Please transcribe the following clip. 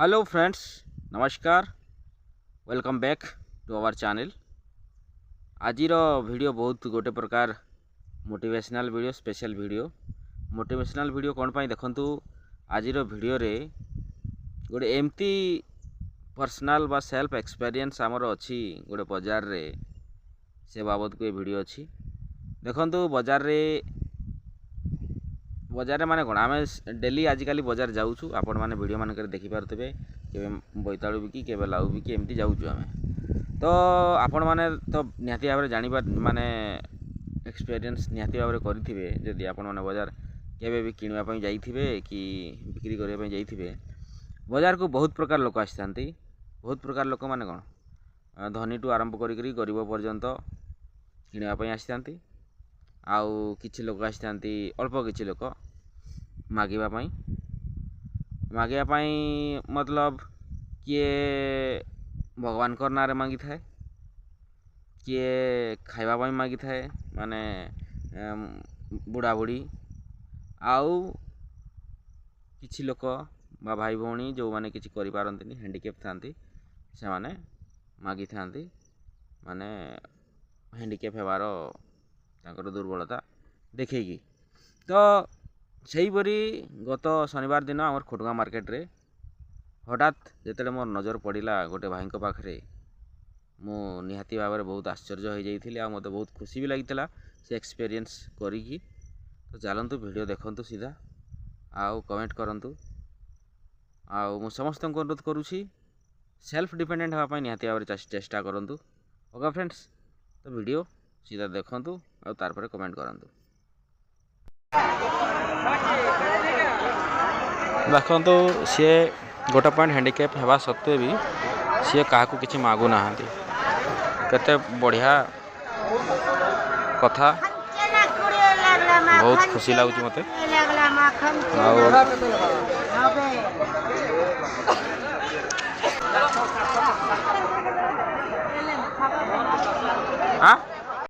Hello friends, नमस्कार। Welcome back to our channel. आजिर video बहुत गोटे प्रकार motivational video, special video. Motivational video कौन पाई देखंतु, आजिर वीडियो रे गोटे एमती पर्सनल बा सेल्फ एक्सपीरियंस आमर अच्छी गोटे बाजार रे, से बाबद को ये वीडियो अच्छी देखंतु। बजार माने कौन आम डेली आजिकल बजार जाऊँ आपण मैंने वीडियो मानक देखिपे के बोईतालु बिकी के लाउ बिकी एमती जाऊँ आम। तो आपण मैंने तो निहाती भाव जानिबा माने एक्सपीरियंस निहाती भाव करेंगे। जदि आपण मैंने बजार केबे भी किणवा जाइथिबे कि बिक्री करने जाइथिबे, बजार को बहुत प्रकार लोक आसी। बहुत प्रकार लोक माने कौन धनी टू आरंभ करी गरीब पर्यंत किणवा आसी। आउ किछि लोक आसी अल्प किछि लोक मागिबा मतलब किए भगवान कर नारे मागी थाए, किए खाइबा मागी थाए माने बुढ़ा बुढ़ी, आउ किछि लोक बा भाई भौणी जो माने किछि करि पारंतिनी हैंडिकैप थांती, से माने मागी थांती माने हैंडिकैप हेबार तांकर दुर्बलता देखेगी। तो सही परी गत शनिवार दिन आमर खोटगाँ मार्केट रे हठात जिते मोर नजर पड़ा गोटे भाई पाखे, मु निहाती भाव में बहुत आश्चर्य हो जाइए आ मत बहुत खुशी भी लगी से एक्सपीरियंस करी। तो चलतु वीडियो देखंतु सीधा आउ कमेंट करंतु। आउ मु समस्त अनुरोध करुँची सेल्फ डिपेंडेंट होगापी निहाती भाव में चेष्टा करंतु। ओके फ्रेंड्स, तो वीडियो सीधा देखंतु और तारपर कमेंट करंतु। देखंतु सी गोटे पॉइंट हैंडिकैप हेबा सत्वे भी सी क्या किसी मागु ना, केते बढ़िया कथा, बहुत खुशी लगुच मते।